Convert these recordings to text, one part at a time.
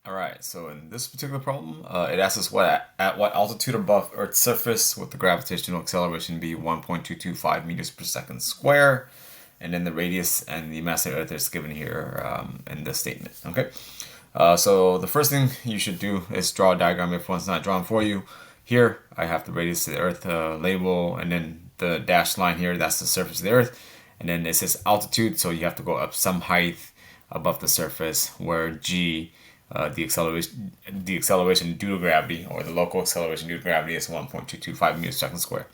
All right, so in this particular problem, it asks us at what altitude above Earth's surface would the gravitational acceleration be 1.225 meters per second square, and then the radius and the mass of the Earth is given here in this statement. Okay, so the first thing you should do is draw a diagram if one's not drawn for you. Here I have the radius of the Earth label, and then the dashed line here, that's the surface of the Earth, and then it says altitude, so you have to go up some height above the surface where g the acceleration due to gravity, or the local acceleration due to gravity, is 1.225 meters per second square.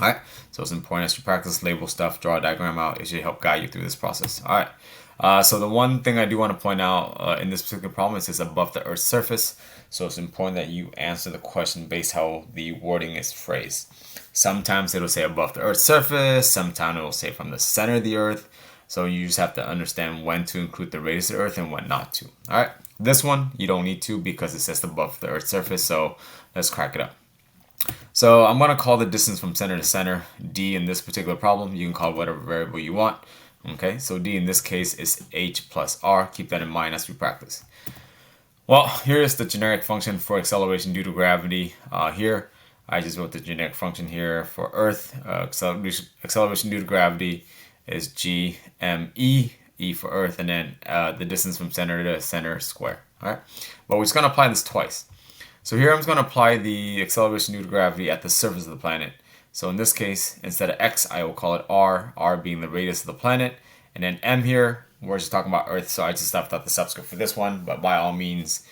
All right, so it's important as you practice label stuff, draw a diagram out. It should help guide you through this process. All right, so the one thing I do want to point out in this particular problem is it's above the Earth's surface. So it's important that you answer the question based how the wording is phrased. Sometimes it'll say above the Earth's surface. Sometimes it will say from the center of the Earth. So you just have to understand when to include the radius of the Earth and when not to. All right, this one you don't need to because it says above the Earth's surface. So let's crack it up. So I'm going to call the distance from center to center d in this particular problem. You can call whatever variable you want. Okay, so d in this case is h plus r. Keep that in mind as we practice. Well, here is the generic function for acceleration due to gravity. Here, I just wrote the generic function here for Earth. Acceleration due to gravity is g m e for Earth, and then the distance from center to center square. All right, but we're just going to apply this twice. So here I'm just going to apply the acceleration due to gravity at the surface of the planet. So in this case, instead of x, I will call it r being the radius of the planet. And then m here, we're just talking about Earth, so I just left out the subscript for this one. But by all means,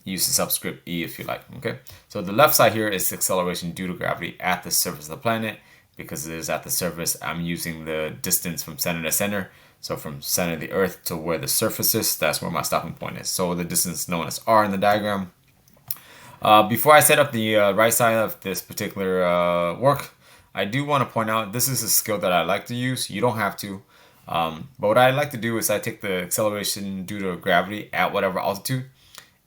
use the subscript e if you like. Okay. So the left side here is acceleration due to gravity at the surface of the planet. Because it is at the surface, I'm using the distance from center to center. So from center of the Earth to where the surface is, that's where my stopping point is. So the distance known as r in the diagram. Before I set up the right side of this particular work, I do want to point out this is a skill that I like to use. You don't have to. But what I like to do is I take the acceleration due to gravity at whatever altitude,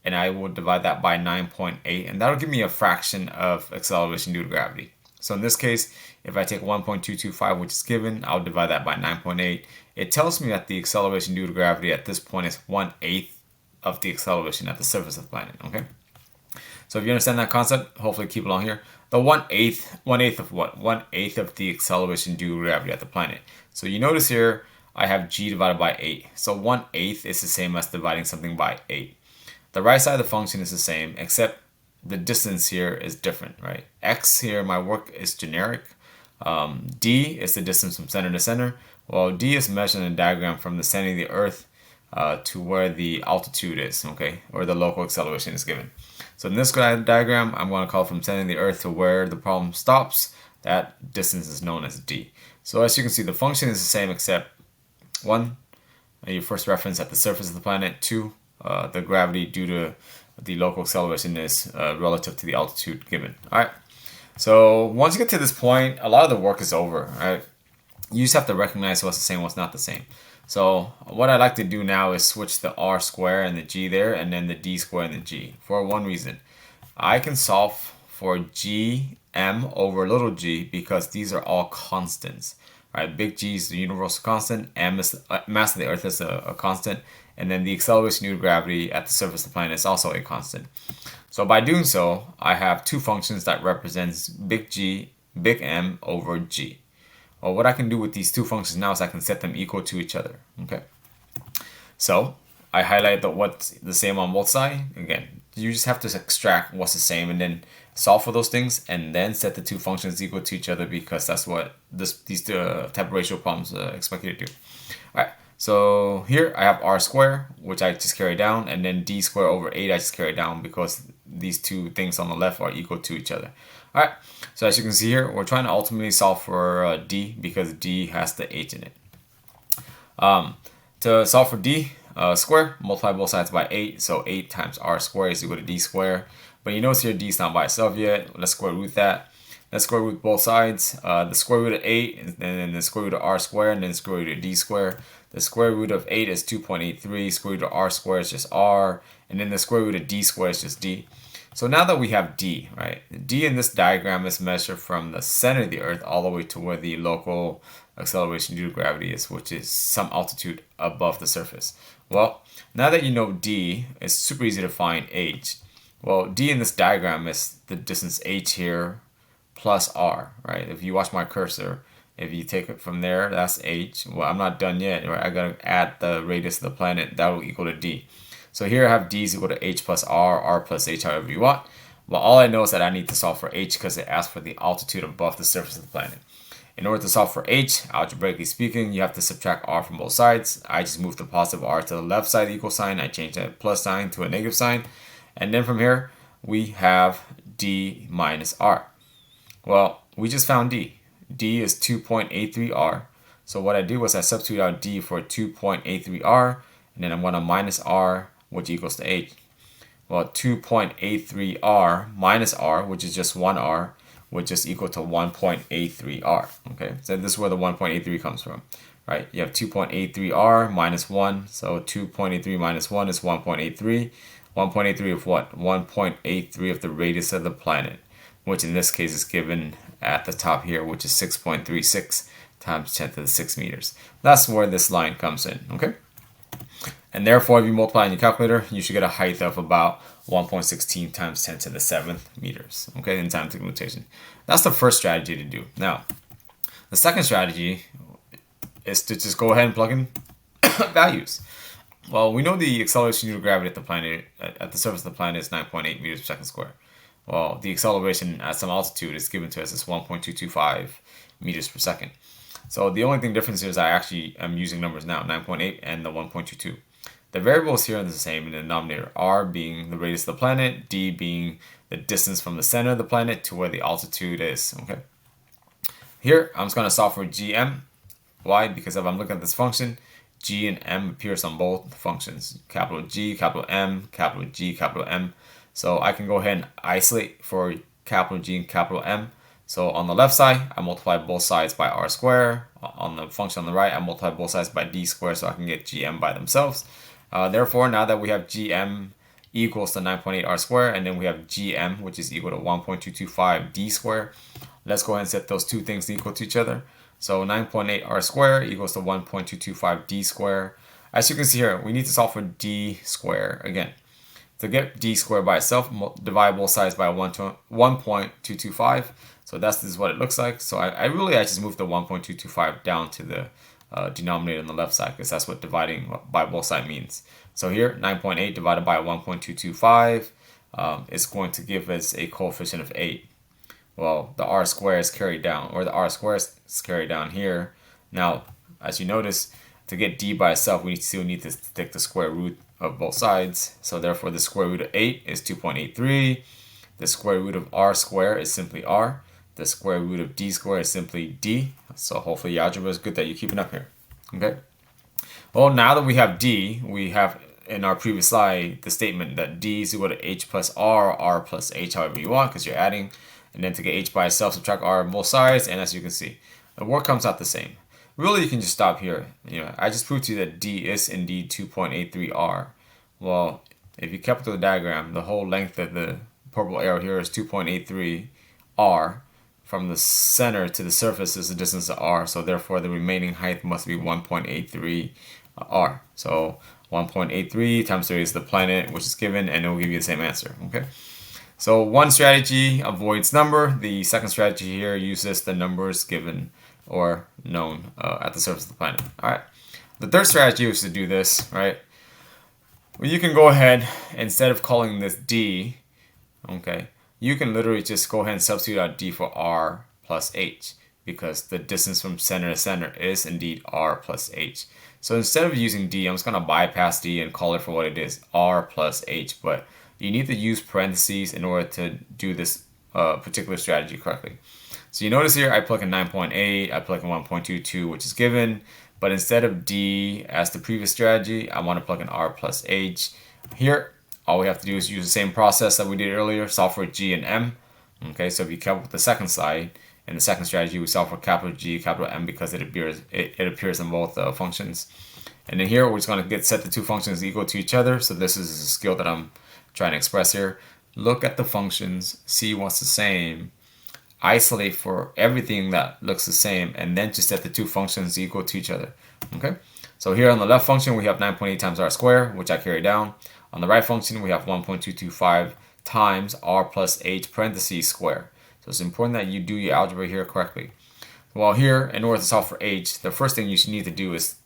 and I will divide that by 9.8, and that'll give me a fraction of acceleration due to gravity. So in this case, if I take 1.225, which is given, I'll divide that by 9.8. It tells me that the acceleration due to gravity at this point is 1/8 of the acceleration at the surface of the planet. Okay. So if you understand that concept, hopefully keep along here. The 1/8 of what? 1/8 of the acceleration due to gravity at the planet. So you notice here, I have g divided by 8. So 1/8 is the same as dividing something by 8. The right side of the function is the same, except the distance here is different, right? X here, my work is generic. D is the distance from center to center. Well, D is measured in a diagram from the center of the Earth to where the altitude is, okay? Or the local acceleration is given. So in this diagram, I'm going to call from center of the Earth to where the problem stops. That distance is known as D. So as you can see, the function is the same except 1, your first reference at the surface of the planet. 2, the gravity due to the local acceleration is relative to the altitude given. All right. So once you get to this point, a lot of the work is over. All right. You just have to recognize what's the same, what's not the same. So what I like to do now is switch the r square and the g there, and then the d square and the g, for one reason. I can solve for g m over little g because these are all constants. Right, big G is the universal constant, m is mass of the Earth is a constant, and then the acceleration due to gravity at the surface of the planet is also a constant. So by doing so, I have two functions that represents big G, big M over G. Well, what I can do with these two functions now is I can set them equal to each other. Okay. So I highlight what's the same on both sides. Again, you just have to extract what's the same and then solve for those things and then set the two functions equal to each other, because that's what these type of ratio problems expect you to do. All right. So here I have r squared, which I just carry down, and then d squared over 8 I just carry down because these two things on the left are equal to each other. All right. So as you can see here, we're trying to ultimately solve for d because d has the h in it. To solve for d square, multiply both sides by 8. So 8 times r squared is equal to d squared. But you notice here d is not by itself yet. Let's square root that. Let's square root both sides. The square root of 8, and then the square root of r squared, and then the square root of d squared. The square root of 8 is 2.83. Square root of r squared is just r. And then the square root of d squared is just d. So now that we have d, right? D in this diagram is measured from the center of the Earth all the way to where the local acceleration due to gravity is, which is some altitude above the surface. Well, Now that you know D, it's super easy to find H. Well, D in this diagram is the distance H here plus R, right? If you watch my cursor, if you take it from there, that's H. Well, I'm not done yet, right? I gotta add the radius of the planet. That will equal to D. So here I have D is equal to H plus R plus H, however you want. Well, all I know is that I need to solve for H because it asks for the altitude above the surface of the planet. In order to solve for H, algebraically speaking, you have to subtract R from both sides. I just moved the positive R to the left side of the equal sign. I changed that plus sign to a negative sign. And then from here, we have D minus R. Well, we just found D. D is 2.83 R. So what I did was I substitute out D for 2.83 R, and then I'm going to minus R, which equals to H. Well, 2.83 R minus R, which is just 1 R, would just equal to 1.83 R. Okay, so this is where the 1.83 comes from, right? You have 2.83 R minus 1, so 2.83 minus 1 is 1.83. 1.83 of what? 1.83 of the radius of the planet, which in this case is given at the top here, which is 6.36 times 10 to the 6 meters. That's where this line comes in, okay? And therefore, if you multiply in your calculator, you should get a height of about 1.16 times 10 to the 7th meters, okay, in scientific notation. That's the first strategy to do. Now, the second strategy is to just go ahead and plug in values. Well, we know the acceleration due to gravity at the planet, at the surface of the planet, is 9.8 meters per second square. Well, the acceleration at some altitude is given to us as 1.225 meters per second. So the only thing difference here is I actually am using numbers now, 9.8 and the 1.22. The variables here are the same in the denominator, R being the radius of the planet, D being the distance from the center of the planet to where the altitude is. Okay. Here, I'm just going to solve for GM. Why? Because if I'm looking at this function, G and M appears on both functions. Capital G, capital M, capital G, capital M. So I can go ahead and isolate for capital G and capital M. So on the left side, I multiply both sides by R squared. On the function on the right, I multiply both sides by D squared so I can get GM by themselves. Therefore, now that we have GM equals to 9.8 R squared, and then we have GM, which is equal to 1.225 D squared, let's go ahead and set those two things equal to each other. So 9.8 R squared equals to 1.225 D squared. As you can see here, we need to solve for D squared again. To get D squared by itself, divide both sides by 1.225. So this is what it looks like. So I just moved the 1.225 down to the denominator on the left side because that's what dividing by both sides means. So here, 9.8 divided by 1.225 is going to give us a coefficient of 8. Well, the R squared is carried down, or the R squared is carried down here. Now, as you notice, to get D by itself, we still need to take the square root of both sides. So therefore, the square root of 8 is 2.83. The square root of R squared is simply R. The square root of D squared is simply D. So hopefully your algebra is good that you're keeping up here. Okay. Well, now that we have D, we have in our previous slide the statement that D is equal to H plus R plus H, however you want, because you're adding. And then to get H by itself, subtract R on both sides. And as you can see, the work comes out the same. Really, you can just stop here. I just proved to you that D is indeed 2.83 R. Well, if you kept to the diagram, the whole length of the purple arrow here is 2.83 R. From the center to the surface is the distance of R. So therefore, the remaining height must be 1.83 R. So 1.83 times the radius of the planet, which is given, and it will give you the same answer. Okay. So one strategy avoids number. The second strategy here uses the numbers given or known at the surface of the planet. All right. The third strategy is to do this, right? Well, you can go ahead, instead of calling this D, okay, you can literally just go ahead and substitute out D for R plus H because the distance from center to center is indeed R plus H. So instead of using D, I'm just going to bypass D and call it for what it is, R plus H. But you need to use parentheses in order to do this particular strategy correctly. So you notice here I plug in 9.8, I plug in 1.22, which is given. But instead of D as the previous strategy, I want to plug in R plus H. Here, all we have to do is use the same process that we did earlier, solve for G and M. Okay, so if you kept with the second slide, in the second strategy, we solve for capital G, capital M because it appears in both functions. And then here, we're just going to set the two functions equal to each other. So this is a skill that I'm trying to express here. Look at the functions, see what's the same, isolate for everything that looks the same, and then just set the two functions equal to each other. Okay, So here on the left function, we have 9.8 times r squared, which I carry down. On the right function, we have 1.225 times r plus h parentheses square. So it's important that you do your algebra here correctly. Well, here, in order to solve for h, the first thing you should need to do is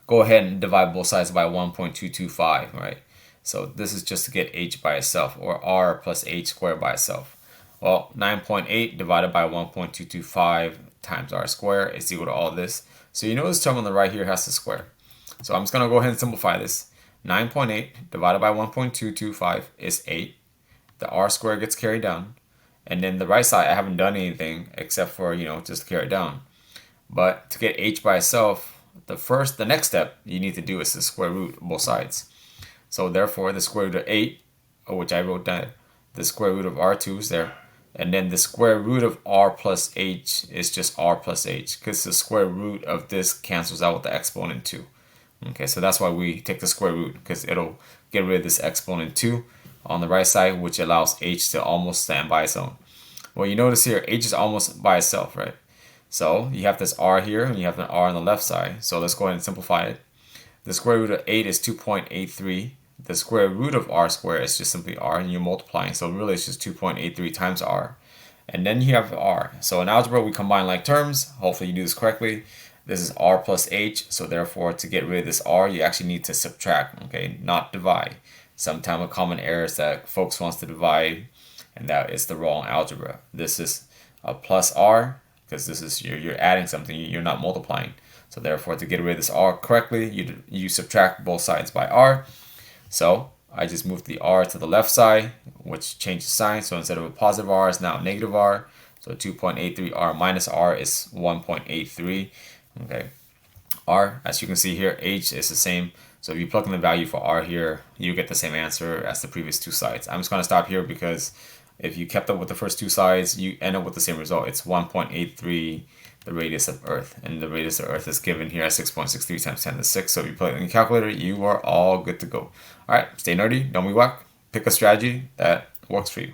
go ahead and divide both sides by 1.225, right? So this is just to get h by itself, or r plus h squared by itself. Well, 9.8 divided by 1.225 times r squared is equal to all this. So you know this term on the right here has to square. So I'm just going to go ahead and simplify this. 9.8 divided by 1.225 is 8. The r squared gets carried down. And then the right side, I haven't done anything except for, just to carry it down. But to get h by itself, the next step you need to do is the square root of both sides. So therefore, the square root of 8, which I wrote down, the square root of r2 is there. And then the square root of r plus h is just r plus h, because the square root of this cancels out with the exponent 2. Okay, so that's why we take the square root, because it'll get rid of this exponent 2 on the right side, which allows h to almost stand by its own. Well, you notice here, h is almost by itself, right? So you have this r here, and you have an r on the left side. So let's go ahead and simplify it. The square root of 8 is 2.83. The square root of r squared is just simply r, and you're multiplying. So really, it's just 2.83 times r. And then you have r. So in algebra, we combine like terms. Hopefully you do this correctly. This is r plus h. So therefore, to get rid of this r, you actually need to subtract, okay, not divide. Sometimes a common error is that folks wants to divide, and that is the wrong algebra. This is a plus r, because this is you're adding something, you're not multiplying. So therefore, to get rid of this r correctly, you subtract both sides by r. So I just moved the r to the left side, which changes sign. So instead of a positive r, it's now a negative r. So 2.83 r minus r is 1.83. Okay, r, as you can see here, h is the same. So if you plug in the value for r here, you get the same answer as the previous two sides. I'm just going to stop here because if you kept up with the first two sides, you end up with the same result. It's 1.83 the radius of Earth, and the radius of Earth is given here as 6.63 times 10 to the 6. So if you plug it in the calculator, you are all good to go. All right, stay nerdy, don't be whack. Pick a strategy that works for you.